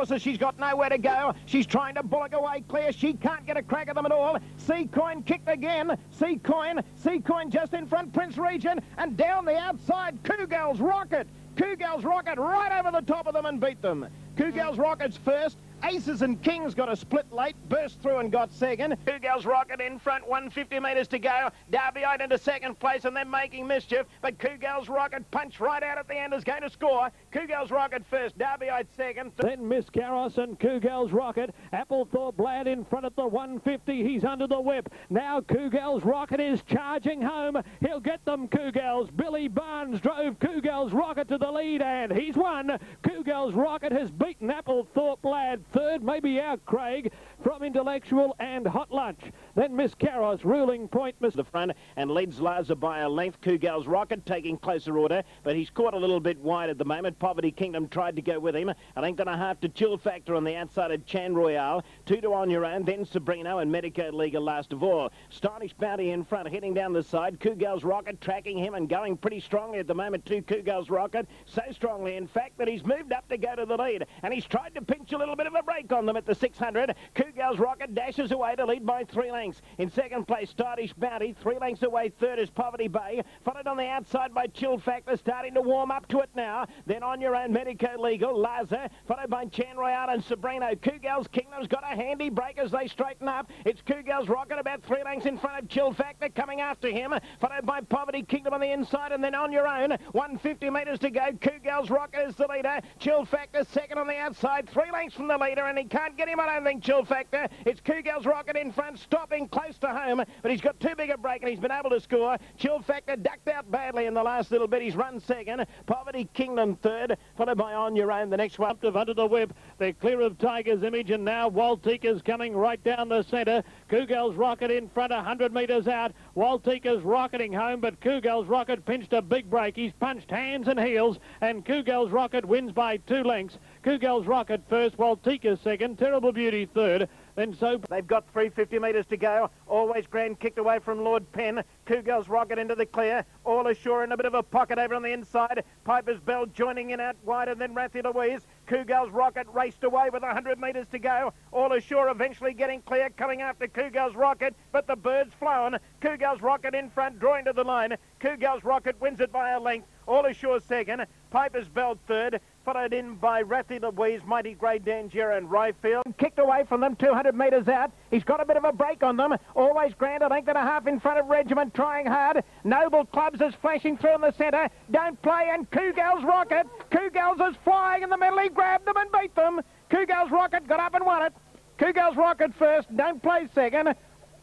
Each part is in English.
horses. She's got nowhere to go. She's trying to bullock away clear. She can't get a crack at them at all. Seacoin kicked again. Seacoin just in front, Prince Regent, and down the outside, Cougal's Rocket. Cougal's Rocket right over the top of them and beat them. Cougal's Rocket's first. Aces and Kings got a split late, burst through and got second. Cougal's Rocket in front, 150 metres to go. Derbyite into second place and they're making mischief, but Cougal's Rocket punched right out at the end is going to score. Cougal's Rocket first, Derbyite second. Then Miss Carros and Cougal's Rocket. Applethorpe Lad in front at the 150. He's under the whip. Now Cougal's Rocket is charging home. He'll get them, Cougal's. Billy Barnes drove Cougal's Rocket to the lead and he's won. Cougal's Rocket has beaten Applethorpe Lad. Third, maybe our Craig from Intellectual and Hot Lunch. Then Miss Carros, ruling point, Miss the front, and leads Laza by a length. Cougal's Rocket taking closer order, but he's caught a little bit wide at the moment. Poverty Kingdom tried to go with him. I think going to have to Chill Factor on the outside of Chan Royale. 2 to On Your Own, then Sabrino and Medico Legal last of all. Stylish Bounty in front, heading down the side. Cougal's Rocket tracking him and going pretty strongly at the moment to Cougal's Rocket. So strongly, in fact, that he's moved up to go to the lead, and he's tried to pinch a little bit of a break on them at the 600. Cougal's Rocket dashes away to lead by 3 lengths. In second place, Stylish Bounty. 3 lengths away. Third is Poverty Bay. Followed on the outside by Chill Factor, starting to warm up to it now. Then On Your Own, Medico Legal. Laza, followed by Chan Royale and Sabrino. Cougal's Kingdom's got a handy break as they straighten up. It's Cougal's Rocket about 3 lengths in front of Chill Factor, coming after him. Followed by Poverty Kingdom on the inside, and then On Your Own. 150 metres to go. Cougal's Rocket is the leader. Chill Factor second on the outside. 3 lengths from the leader, and he can't get him, I don't think, Chill Factor. It's Cougal's Rocket in front, stopping close to home, but he's got too big a break and he's been able to score. Chill Factor ducked out badly in the last little bit. He's run second. Poverty Kingdom third, followed by On Your Own, the next one. Up under the whip. They're clear of Tiger's Image, and now Waltika's coming right down the centre. Cougal's Rocket in front, 100 metres out. Waltika's rocketing home, but Cougal's Rocket pinched a big break. He's punched hands and heels, and Cougal's Rocket wins by 2 lengths. Cougal's Rocket first, Waltika second, Terrible Beauty third. Then so they've got 350 metres to go. Always Grand kicked away from Lord Penn. Cougal's Rocket into the clear. All ashore in a bit of a pocket over on the inside. Piper's Bell joining in out wide, and then Rathy Louise. Cougal's Rocket raced away with 100 metres to go. All ashore eventually getting clear, coming after Cougal's Rocket, but the bird's flown. Cougal's Rocket in front, drawing to the line. Cougal's Rocket wins it by a length. All ashore second. Piper's Bell third, followed in by Rathy Louise, Mighty Grey Dangier and Ryfield. Kicked away from them 200 metres out. He's got a bit of a break on them. Always Grand, a length and a half in front of Regiment, trying hard. Noble Clubs is flashing through in the centre. Don't play, and Cougal's Rocket. Cougal's is flying in the middle. He grabbed them and beat them. Cougal's Rocket got up and won it. Cougal's Rocket first, Don't Play second.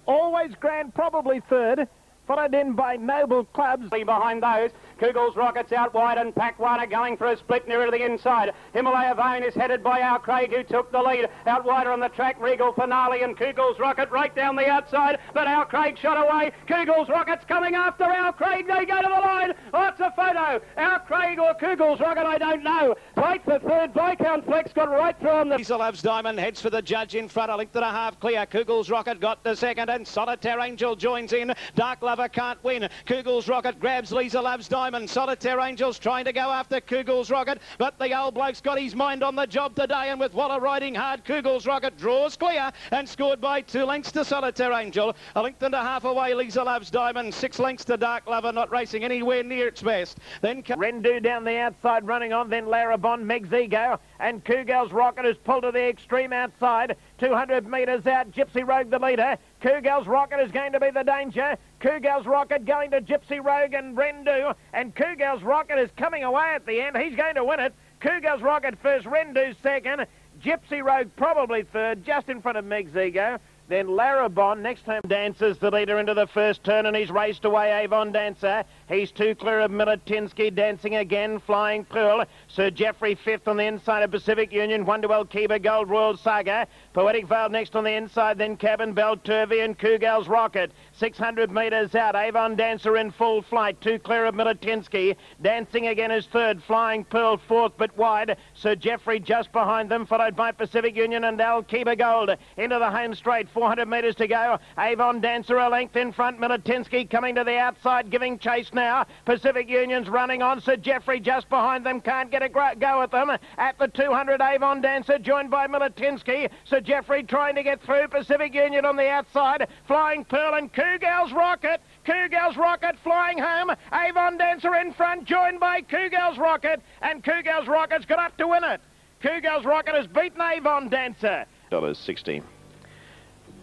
Always Grand probably third, followed in by Noble Clubs. Behind those, Cougal's Rocket's out wide, and Pack One are going for a split nearer to the inside. Himalaya Vane is headed by Our Craig, who took the lead. Out wider on the track, Regal Finale and Cougal's Rocket right down the outside, but Our Craig shot away. Cougal's Rocket's coming after Our Craig. They go to the line. Oh, it's a photo. Our Craig or Cougal's Rocket, I don't know. Right for third. Viscount Flex got right through him. Lisa Loves Diamond heads for the judge in front. A length and a half clear. Cougal's Rocket got the second, and Solitaire Angel joins in. Dark Lover can't win. Cougal's Rocket grabs Lisa Loves Diamond. Solitaire Angel's trying to go after Cougal's Rocket, but the old bloke's got his mind on the job today, and with Waller riding hard, Cougal's Rocket draws clear and scored by 2 lengths to Solitaire Angel. A length and a half away, Lisa Loves Diamond. 6 lengths to Dark Lover, not racing anywhere near its best. Then Rendu down the outside running on, then Larabon, Meg's Ego, and Cougal's Rocket is pulled to the extreme outside. 200 metres out, Gypsy Rogue the leader. Cougal's Rocket is going to be the danger. Cougal's Rocket going to Gypsy Rogue and Rendu, and Cougal's Rocket is coming away at the end. He's going to win it. Cougal's Rocket first, Rendu second, Gypsy Rogue probably third, just in front of Meg's Ego. Then Larabon, next time dances the leader into the first turn, and he's raced away Avon Dancer. He's 2 clear of Milutinsky, dancing again, Flying Pearl. Sir Geoffrey fifth on the inside of Pacific Union, Wonderwell Kiba, Gold Royal Saga. Poetic Veil next on the inside, then Cabin Bell, Turvey and Cougal's Rocket. 600 metres out, Avon Dancer in full flight, 2 clear of Milutinsky. Dancing again is third, Flying Pearl fourth but wide. Sir Geoffrey just behind them, followed by Pacific Union and Al Kiba Gold. Into the home straight, 400 metres to go. Avon Dancer a length in front. Milutinsky coming to the outside, giving chase now. Pacific Union's running on. Sir Geoffrey just behind them, can't get a go at them. At the 200, Avon Dancer joined by Milutinsky. Sir Geoffrey trying to get through. Pacific Union on the outside. Flying Pearl and Cougal's Rocket. Cougal's Rocket flying home. Avon Dancer in front, joined by Cougal's Rocket. And Cougal's Rocket's got up to win it. Cougal's Rocket has beaten Avon Dancer. $60.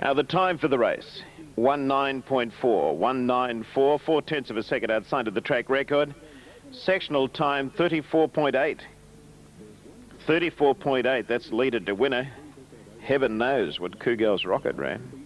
Now the time for the race, 19.4, 194, 4/10 of a second outside of the track record. Sectional time, 34.8. 34.8, that's leader to winner. Heaven knows what Cougal's Rocket ran.